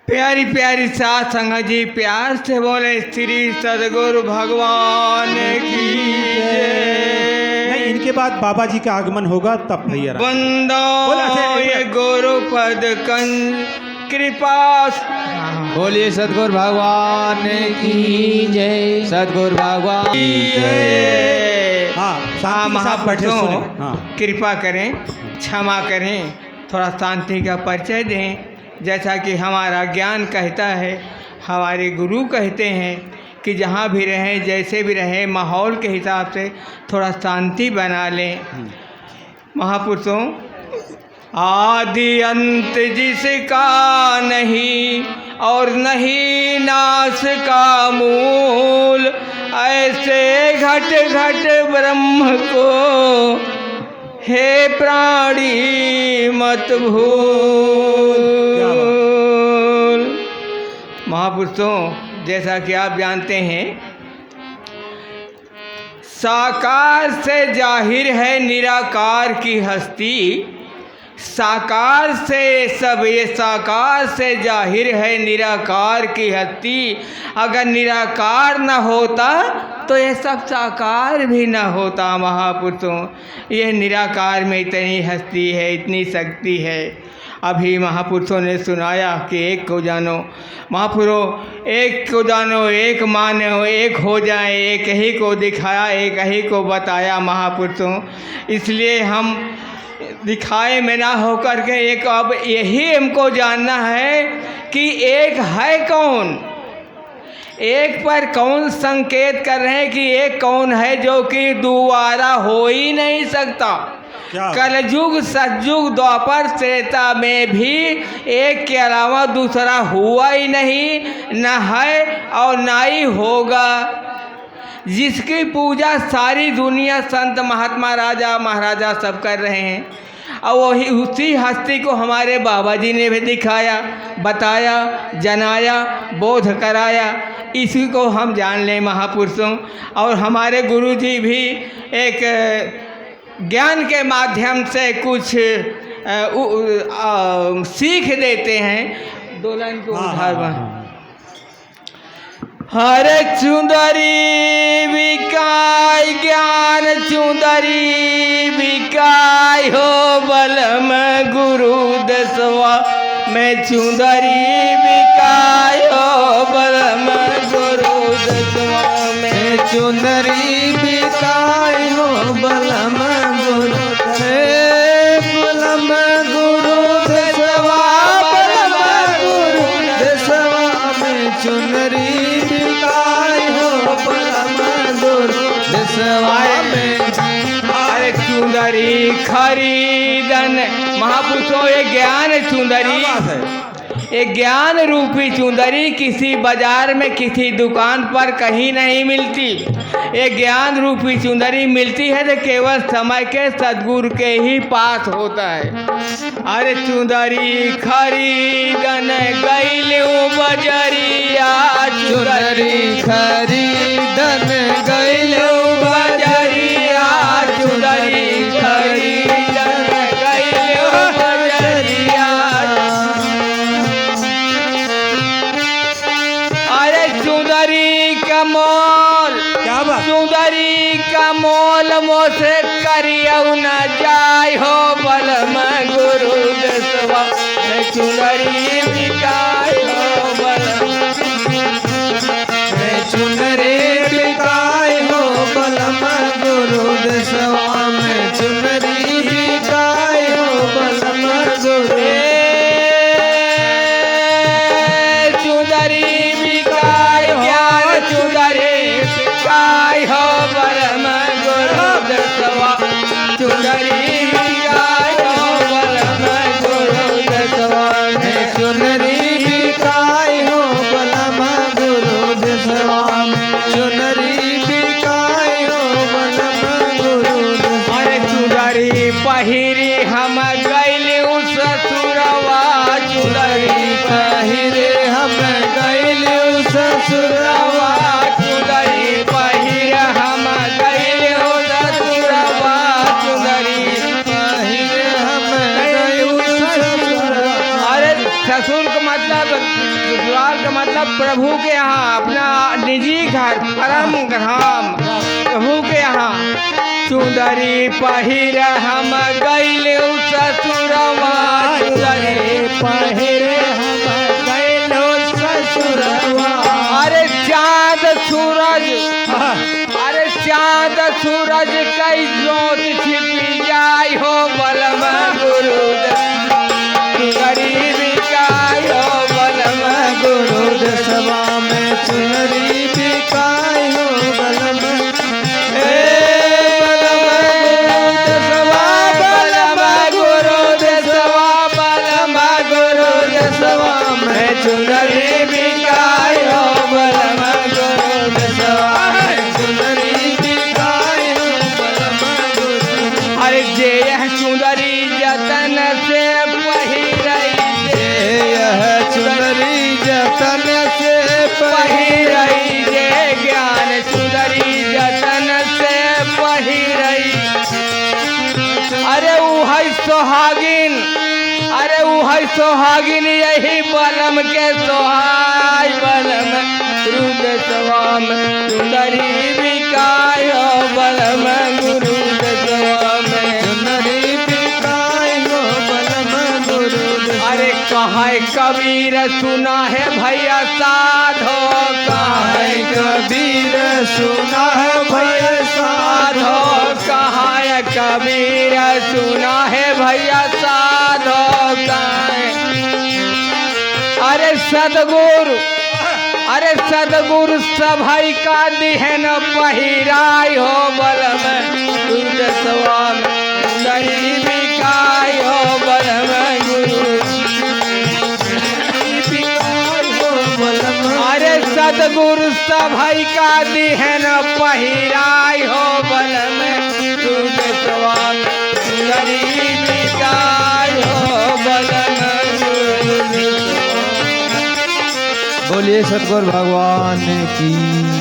प्यारी प्यारी साथ संगत जी प्यार से बोले श्री सदगुरु भगवान की नहीं, इनके बाद बाबा जी का आगमन होगा तब भैया बंदो ये गुरु पद कृपा। बोलिए सदगुरु भगवान की जय, सदगुरु भगवान की जय। हाँ महापुरुषों कृपा करें, क्षमा करें, थोड़ा शांति का परिचय दें। जैसा कि हमारा ज्ञान कहता है, हमारे गुरु कहते हैं कि जहाँ भी रहें, जैसे भी रहें, माहौल के हिसाब से थोड़ा शांति बना लें। महापुरुषों, आदि अंत जिसका नहीं और नहीं नाश का मूल, ऐसे घट घट ब्रह्म को हे प्राणी मत भूल। महापुरुषों, जैसा कि आप जानते हैं, साकार से जाहिर है निराकार की हस्ती। साकार से सब ये साकार से जाहिर है निराकार की हस्ती। अगर निराकार न होता तो ये सब साकार भी न होता। महापुरुषों, ये निराकार में इतनी हस्ती है, इतनी शक्ति है। अभी महापुरुषों ने सुनाया कि एक को जानो। महापुरुषों, एक को जानो, एक मानो, एक हो जाए, एक ही को दिखाया, एक ही को बताया। महापुरुषों, इसलिए हम दिखाए में ना होकर के एक अब यही हमको जानना है कि एक है कौन। एक पर कौन संकेत कर रहे हैं कि एक कौन है जो कि दोबारा हो ही नहीं सकता। कलयुग सतयुग द्वापर त्रेता में भी एक के अलावा दूसरा हुआ ही नहीं, न है और ना ही होगा। जिसकी पूजा सारी दुनिया संत महात्मा राजा महाराजा सब कर रहे हैं, और वही उसी हस्ती को हमारे बाबा जी ने भी दिखाया, बताया, जनाया, बोध कराया। इसी को हम जान लें महापुरुषों। और हमारे गुरु जी भी एक ज्ञान के माध्यम से कुछ सीख देते हैं। दो लाइन को उधार हर चुंदरी विकाय ज्ञान चुंदरी विकाय हो बलम गुरु दसवा में चुंदरी विकाय हो बलम गुरु दसवा में चुंदरी बिकाय हो बलम गुरु बलम गुरु दसवा, बलम गुरु दसवा में चुंदरी बिकाय हो बलम गुरु दसवा में। अरे चुंदरी खरीदन महापुरुषों, ये ज्ञान चुंदरी है। एक ज्ञान रूपी चुंदरी किसी बाजार में किसी दुकान पर कहीं नहीं मिलती। एक ज्ञान रूपी चुंदरी मिलती है तो केवल समय के सद्गुरु के ही पास होता है। अरे चुंदरी खरीदन गइलू बजरिया, चुंदरी खरीदन गइलू बजरिया, चुंदरी खरीदन गइलू बजरिया। अरे चुंदरी का मोल, चुंदरी का मोल मोसे करियऊ न जाय हो बलम गुरु दसवा में चुंदरी बिकाय हो बलम, चुनरी बिकाय हो बलम गुरु दसवा में चुनरी बिकाय हो बलम गुरु। चुंदरी बिकाय ज्ञान चुंदरी बिकाय हो बलम गुरु दसवा, चुंदरी बिकाय हो बलम गुरु दसवा में चुनरी बिकाय हो बलम गुरु दसवा में चुनरी बिकाय हो बलम गुरु दसवा। अरे चुंदरी पहिरी हम गइली ससुरवा, चुंदरी पहिरे हम गइलू ससुरवा, चुंदरी पहिर हम गइली ससुरवा, चुंदरी पहिरे हम गइलू ससुरवा। अरे ससुर का मतलब ससुराल का मतलब प्रभु के यहाँ, अपना निजी घर, परम धाम प्रभु के यहाँ। चुंदरी पहिर हम गइले ससुरवा, चुंदरी पहिरे हम गइलो ससुरवा। अरे चाँद सूरज, अरे चाँद सूरज कई जोत छिपी जाय हो बलम गुरु गरीबी काय हो बलम गुरु देशवा में चुनरी बिकाई हो बलम चुनरी बिकाय हो बलम गुरु देशवा में चुनरी बिकाई हो बलम गुरु। अरे जे यह चुनरी जतन से पहिरई, यह चुनरी जतन से पहिरई जे ज्ञान चुनरी जतन से पहिरई। अरे वह सोहागिन, अरे वह सोहागिन यही बलम के सोहाय बलम रुद स्वाम चुनरी बिकाय हो बलम गुरु स्वाम चुनरी बिकाई हो बलम गुरु। अरे कहाँ कबीर सुना है भैया साधो, कहाँ कबीर सुना है भैया साधो, कहाँ कबीर सुना है भैया साधो कहाँ। अरे सदगुरु, अरे सदगुरु सभाई का दिहन पहिराय हो बलम गुरु स्वाम चुनरी बिकाय हो बलम गुरु बिकाई हो बलम। अरे सदगुरु सभाई का दिहन पहिराय हो बलम गुरु स्वाम चुनरी बिकाय हो बलम गुरु। बोलिए सतगुरु भगवान की जय।